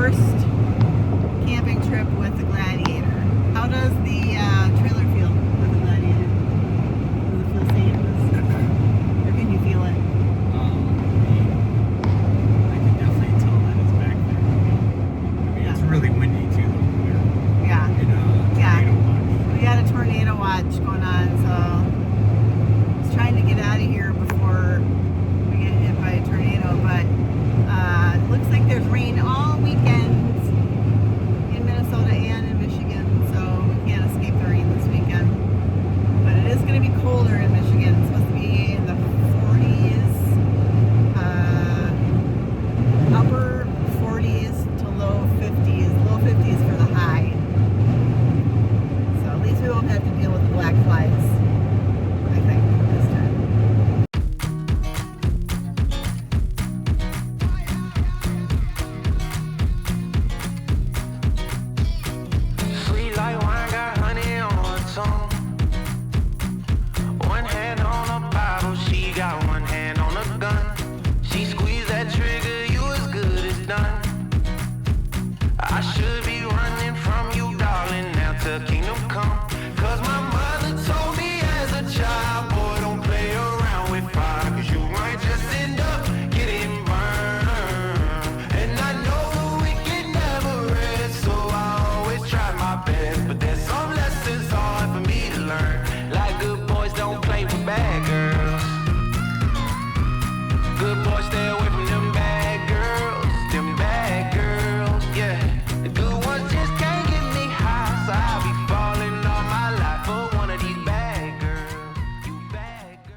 first camping trip with the Gladiator. How does the trailer feel with the Gladiator? Does it feel safe? Or can you feel it? I can definitely tell that it's back there. I mean, it's really windy too. Yeah. In a tornado watch. We got a tornado watch going on, so I was trying to get out of here before we get hit by a tornado, but it looks like there's rain all weekend in Minnesota and in Michigan, so we can't escape the rain this weekend. But it is going to be colder in Michigan. It's supposed to be in the 40s, upper 40s to low 50s for the high. So at least we won't have to deal with the black flies, I think, this time. Sweet like wine, got honey on her tongue. One hand on the bottle, she got one hand on the gun. She squeezed that trigger, you as good as done. I should be running from you, darling, now till kingdom come. Cause my mother told me as a child, boy, don't play around with fire, cause you might just end up getting burned. And I know the wicked never rest, so I always try my best. But there's some lessons hard for me to learn. Like good boys don't play with bad girls. Good boys stay away from them bad girls. Them bad girls, yeah. The good ones just can't get me high, so I'll be falling all my life for one of these bad girls. You bad girl.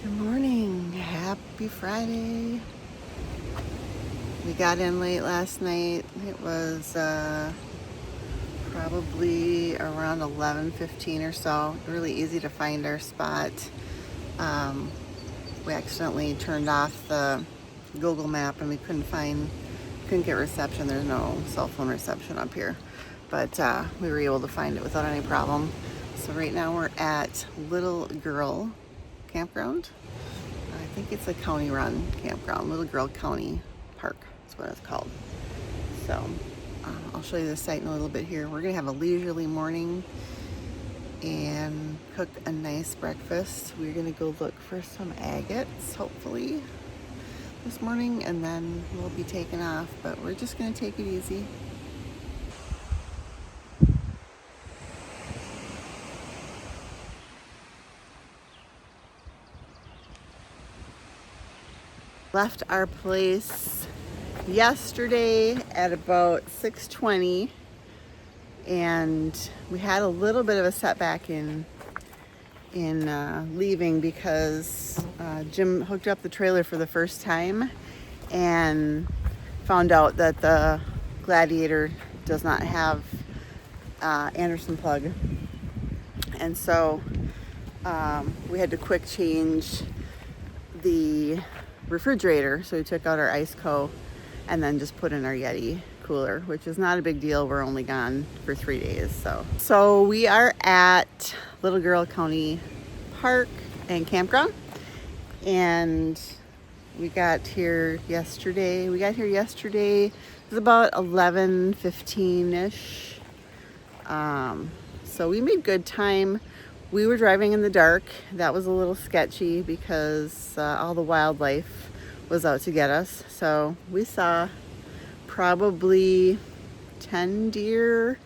Good morning. Happy Friday. We got in late last night. It was probably around 11:15 or so. Really easy to find our spot. We accidentally turned off the Google map and we couldn't get reception. There's no cell phone reception up here. But we were able to find it without any problem. So right now we're at Little Girl Campground. I think it's a county run campground, Little Girl County Park is what it's called. So I'll show you the site in a little bit here. We're gonna have a leisurely morning and cook a nice breakfast. We're gonna go look for some agates hopefully this morning, and then we'll be taking off, but we're just gonna take it easy. Left our place yesterday at about 6:20, and we had a little bit of a setback in leaving because Jim hooked up the trailer for the first time and found out that the Gladiator does not have Anderson plug, and so we had to quick change the refrigerator. So we took out our ice co and then just put in our Yeti cooler, which is not a big deal. We're only gone for 3 days. So we are at Little Girl County Park and Campground, and we got here yesterday. It was about 11:15-ish. So we made good time. We were driving in the dark. That was a little sketchy because all the wildlife was out to get us. So we saw probably 10 deer,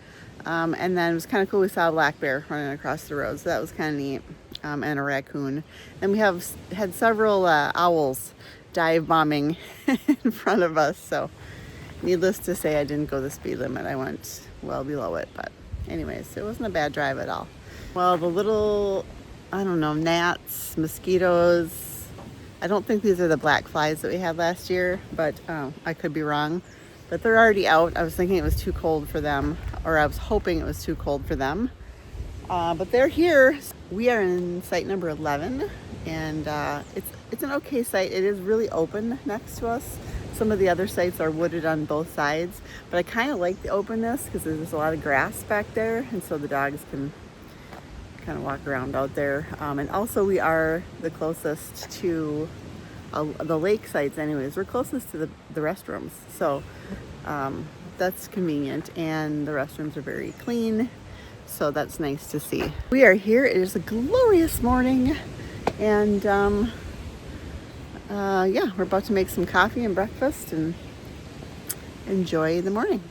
and then it was kind of cool. We saw a black bear running across the road, so that was kind of neat, and a raccoon. And we had several owls dive bombing in front of us. So needless to say, I didn't go the speed limit. I went well below it, but anyways, it wasn't a bad drive at all. Well, the little, I don't know, gnats, mosquitoes, I don't think these are the black flies that we had last year, but I could be wrong. But they're already out. I was thinking it was too cold for them, or I was hoping it was too cold for them. But they're here. We are in site number 11, and it's an okay site. It is really open next to us. Some of the other sites are wooded on both sides, but I kind of like the openness because there's a lot of grass back there, and so the dogs can kind of walk around out there. And also we are the closest to the lake sites anyways. We're closest to the restrooms, so that's convenient, and the restrooms are very clean, so that's nice to see. We are here. It is a glorious morning, and yeah, we're about to make some coffee and breakfast and enjoy the morning.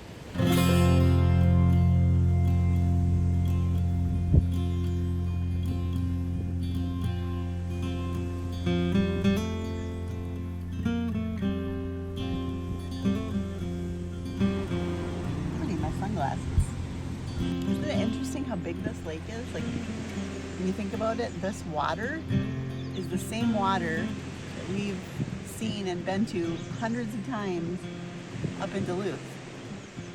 Isn't it interesting how big this lake is? Like, when you think about it, this water is the same water that we've seen and been to hundreds of times up in Duluth.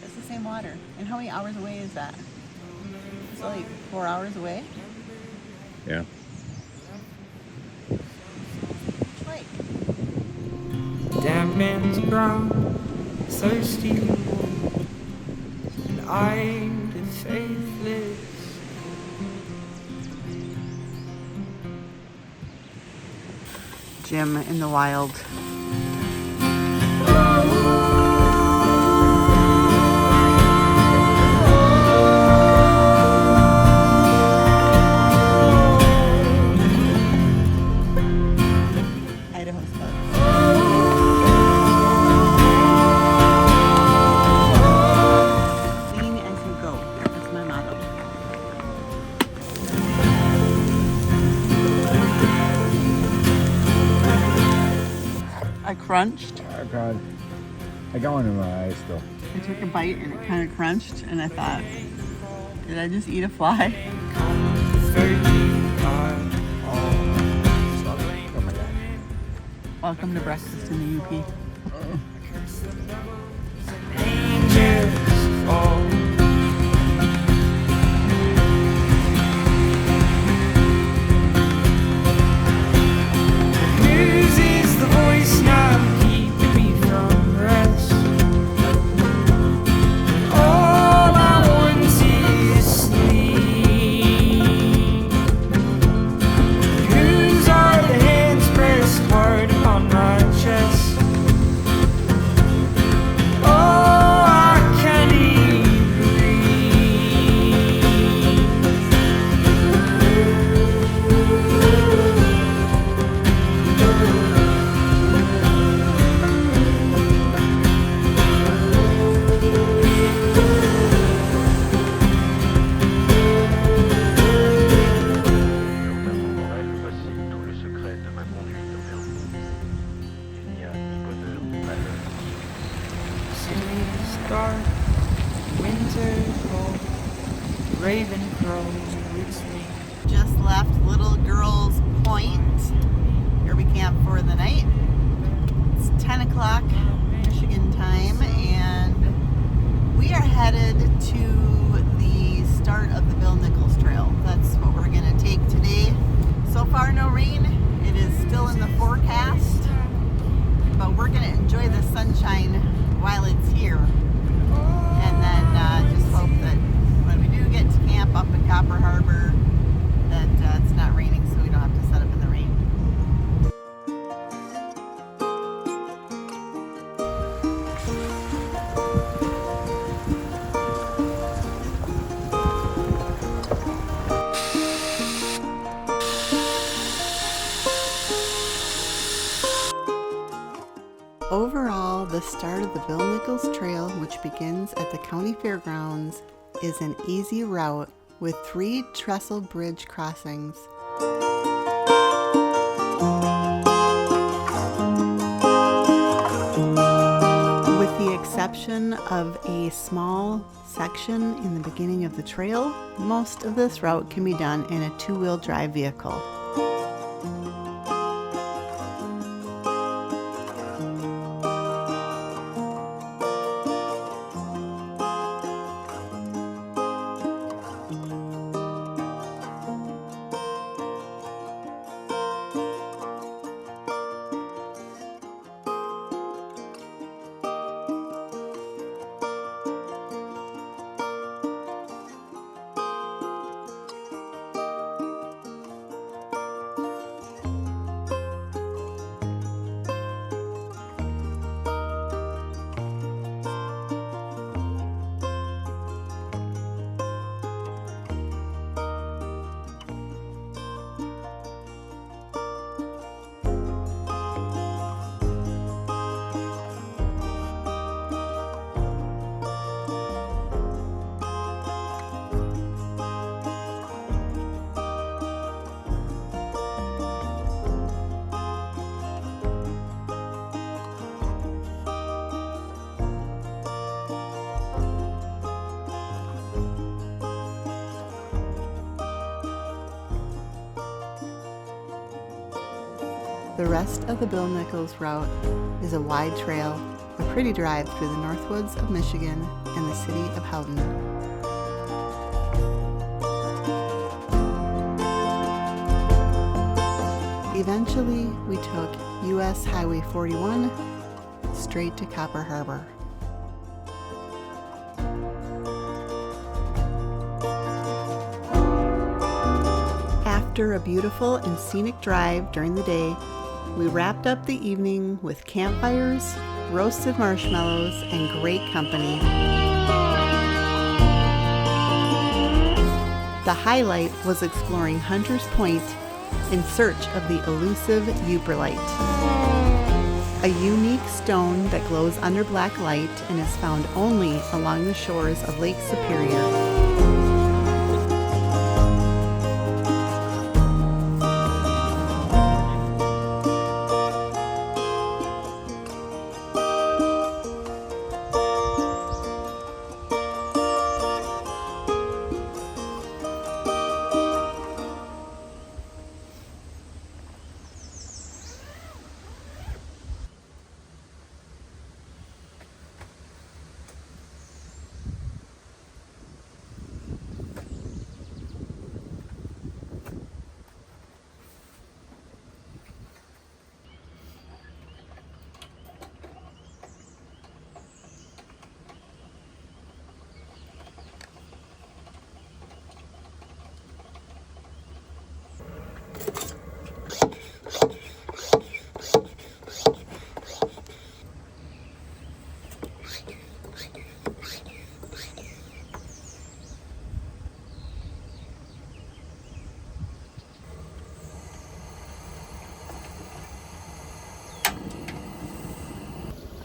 It's the same water. And how many hours away is that? It's like 4 hours away? Yeah. Lake. Damn man's ground, thirsty, and I'm the faithless. Jim in the wild. Idaho stuff. Clean as you go. That's my motto. I crunched. Oh God, I got one in my eye still. I took a bite and it kind of crunched, and I thought, did I just eat a fly? Oh my God. Welcome to breakfast in the UP. Angels fall. Whose is the voice now keeping me from rest? All I want is sleep. Whose are the hands pressed hard upon my chest? Oh, I can't even Voici tout le secret de ma conduite au Pérou. Il n'y a ni bonheur ni malheur. City's dark, winter cold, raven crows with me. Just left Little Girls Point, where we camp for the night. It's 10 o'clock Michigan time, and we are headed to the start of the Bill Nichols Trail. That's what we're going to take today. So far, no rain. It is still in the forecast, but we're going to enjoy the sunshine while it's here, and then just hope that when we do get to camp up in Copper Harbor, that it's not raining, so we don't have to set up in the rain. Overall, the start of the Bill Nichols Trail, which begins at the county fairgrounds, is an easy route with 3 trestle bridge crossings. With the exception of a small section in the beginning of the trail, most of this route can be done in a 2-wheel drive vehicle. The rest of the Bill Nichols route is a wide trail, a pretty drive through the Northwoods of Michigan and the city of Houghton. Eventually, we took US Highway 41 straight to Copper Harbor. After a beautiful and scenic drive during the day, we wrapped up the evening with campfires, roasted marshmallows, and great company. The highlight was exploring Hunter's Point in search of the elusive Uperlite, a unique stone that glows under black light and is found only along the shores of Lake Superior.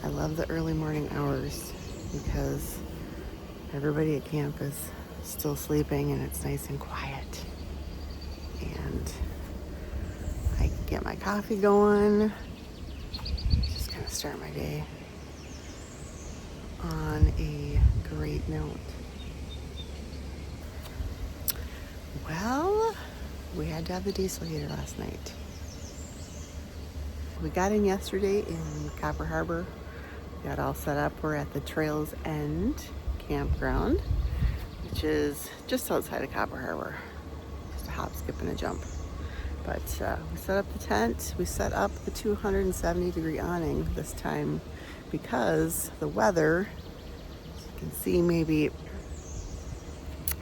I love the early morning hours because everybody at camp is still sleeping and it's nice and quiet. And I can get my coffee going. Just gonna start my day on a great note. Well, we had to have the diesel heater last night. We got in yesterday in Copper Harbor. Got all set up. We're at the Trail's End campground, which is just outside of Copper Harbor. Just a hop, skip, and a jump. But we set up the tent. We set up the 270-degree awning this time because the weather, as you can see, maybe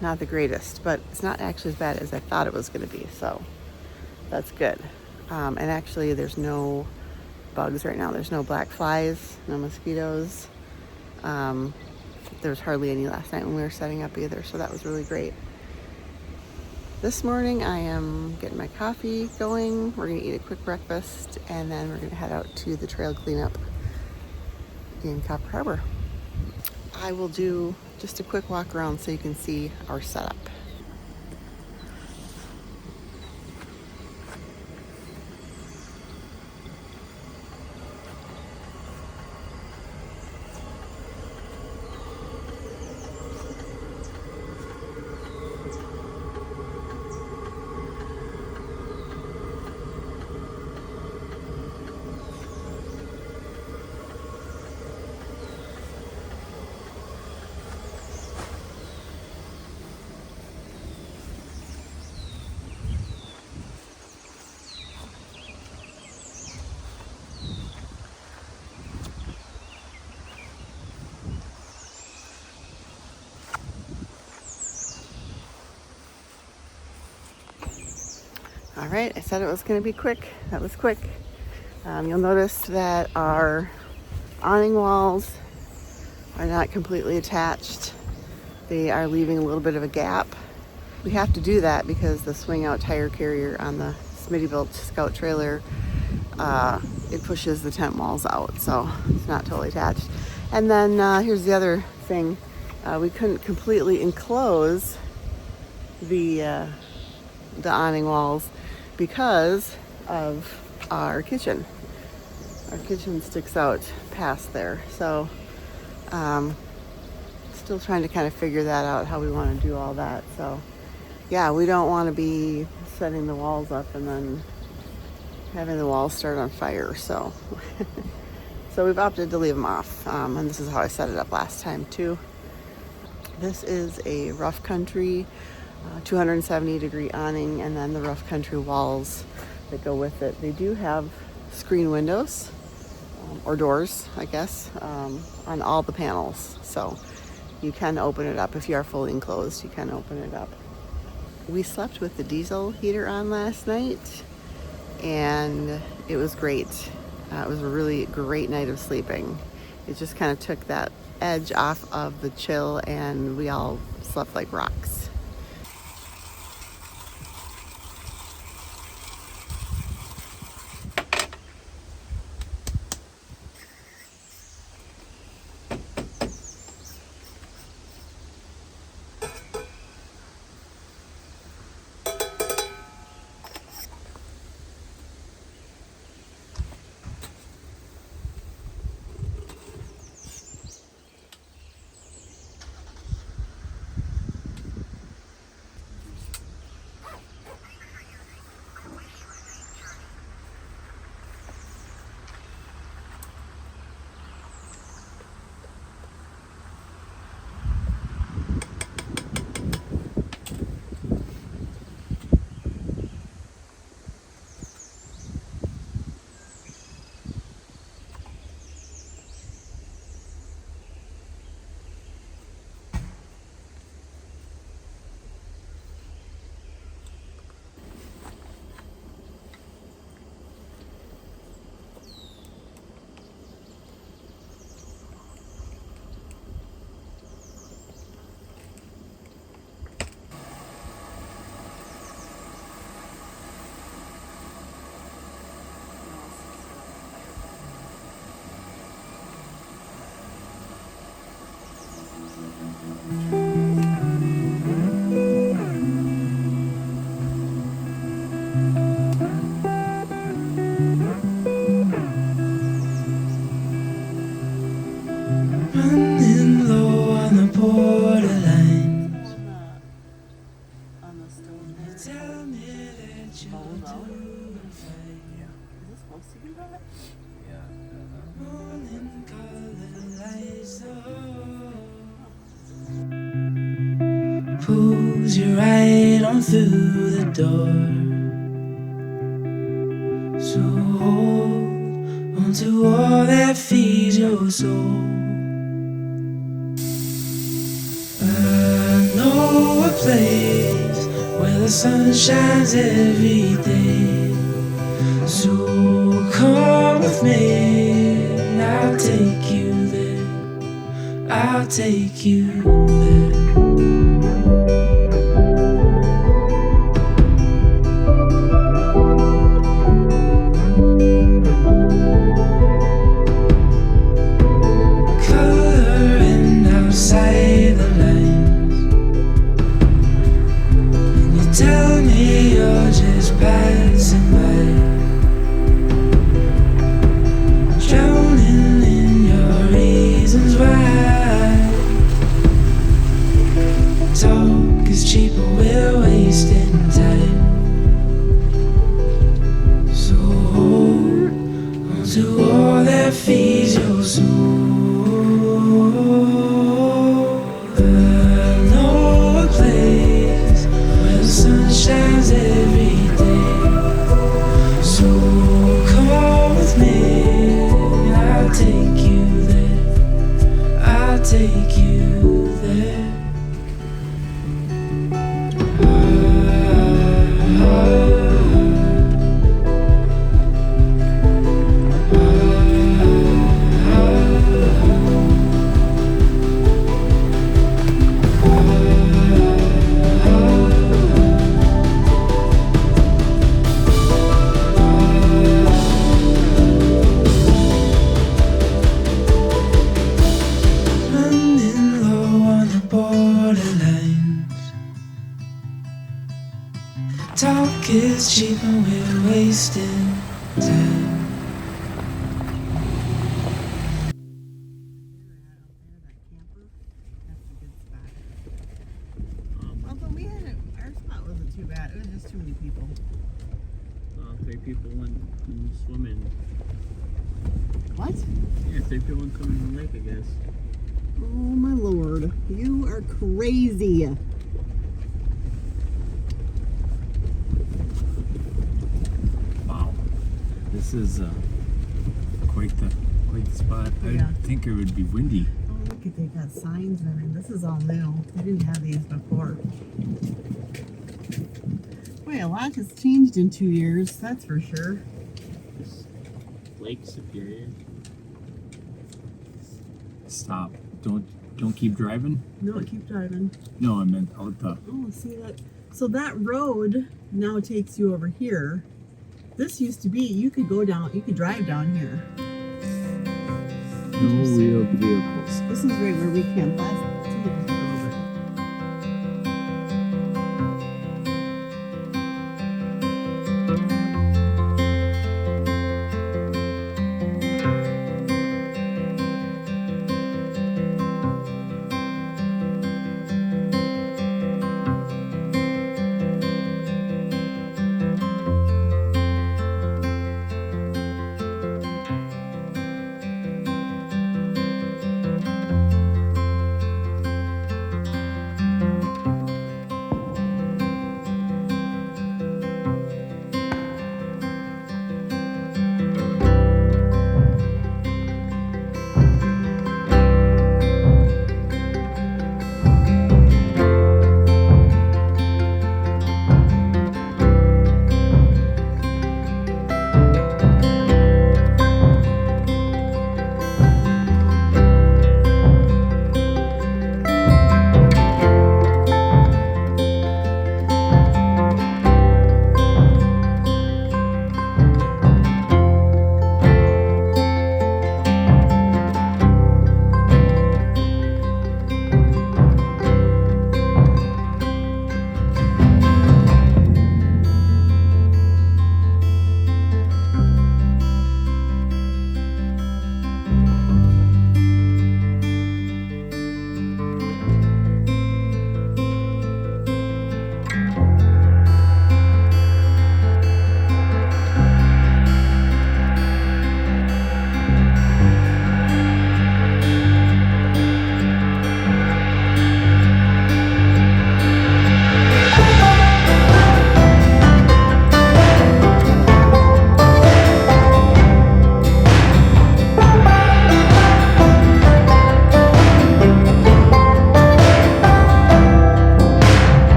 not the greatest, but it's not actually as bad as I thought it was going to be. So that's good. And actually, there's no bugs right now. There's no black flies, no mosquitoes. There's hardly any last night when we were setting up either, so that was really great. This morning I am getting my coffee going. We're gonna eat a quick breakfast and then we're gonna head out to the trail cleanup in Copper Harbor. I will do just a quick walk around so you can see our setup. All right, I said it was going to be quick. That was quick. You'll notice that our awning walls are not completely attached. They are leaving a little bit of a gap. We have to do that because the swing out tire carrier on the Smittybilt Scout trailer, it pushes the tent walls out, so it's not totally attached. And then here's the other thing. We couldn't completely enclose the awning walls because of our kitchen. Our kitchen sticks out past there, so still trying to kind of figure that out, how we want to do all that. So yeah, we don't want to be setting the walls up and then having the walls start on fire, so so we've opted to leave them off, and this is how I set it up last time too. This is a rough country 270-degree awning, and then the rough country walls that go with it. They do have screen windows, or doors, I guess, on all the panels. So you can open it up. If you are fully enclosed, you can open it up. We slept with the diesel heater on last night, and it was great. It was a really great night of sleeping. It just kind of took that edge off of the chill, and we all slept like rocks. Running low on the borderline. On the stove. Tell me that you're doing fine. Is this supposed to do that? Morning color lights up. Pulls you right on through the door. So hold on to all that feeds your soul. I know a place where the sun shines every day. So come with me, and I'll take you there. I'll take you there. to all that feeds your soul. I know a place where the sun shines every day. So come with me, I'll take you there. I'll take you there. Running low on the borderlines. Talk is cheap and we're wasting time. Although our spot wasn't too bad. It was just too many people. 3 people went swimming. What? Yeah, 3 people went swimming in the lake, I guess. Oh my lord. You are crazy. Wow. This is quite the spot. Yeah. I think it would be windy. Oh, look at, they got signs in it. This is all new. They didn't have these before. Boy, a lot has changed in 2 years, that's for sure. This Lake Superior. Stop. Don't keep driving. No, keep driving. No, I meant out the. Oh, see that? So that road now takes you over here. This used to be, you could drive down here. No real vehicles. This is right where we camped last time.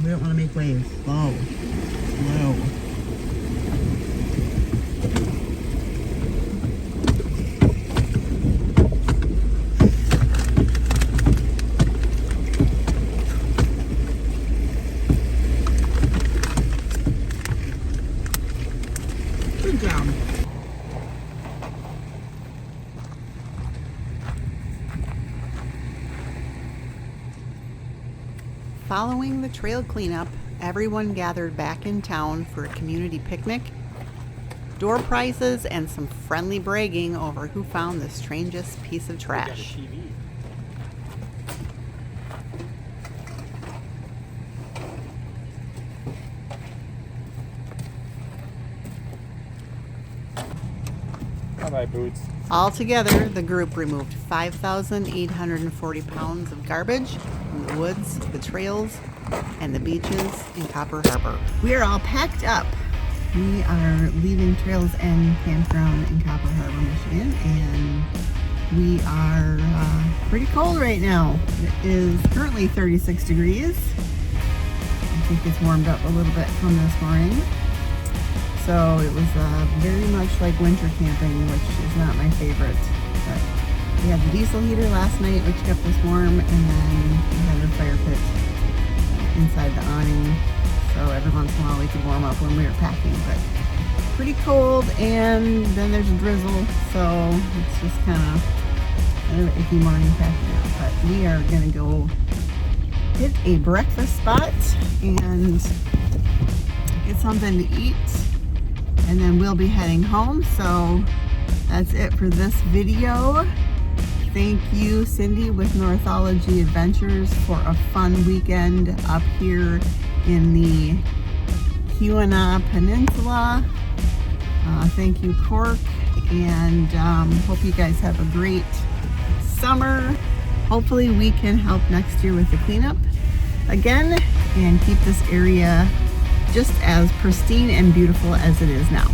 We don't want to make waves. Slow. Slow. Good job. Following the trail cleanup, everyone gathered back in town for a community picnic, door prizes, and some friendly bragging over who found the strangest piece of trash. Bye-bye, Boots. Altogether, the group removed 5,840 pounds of garbage from the woods, the trails, and the beaches in Copper Harbor. We are all packed up. We are leaving Trails End Campground in Copper Harbor, Michigan, and we are pretty cold right now. It is currently 36 degrees. I think it's warmed up a little bit from this morning. So it was very much like winter camping, which is not my favorite. But we had the diesel heater last night, which kept us warm, and then we had a fire pit inside the awning. So every once in a while we could warm up when we were packing, but pretty cold, and then there's a drizzle, so it's just kind of icky morning packing out. But we are gonna go hit a breakfast spot and get something to eat, and then we'll be heading home. So that's it for this video. Thank you, Cindy with Northology Adventures, for a fun weekend up here in the Keweenaw Peninsula. Thank you, KORC, and hope you guys have a great summer. Hopefully we can help next year with the cleanup again and keep this area just as pristine and beautiful as it is now.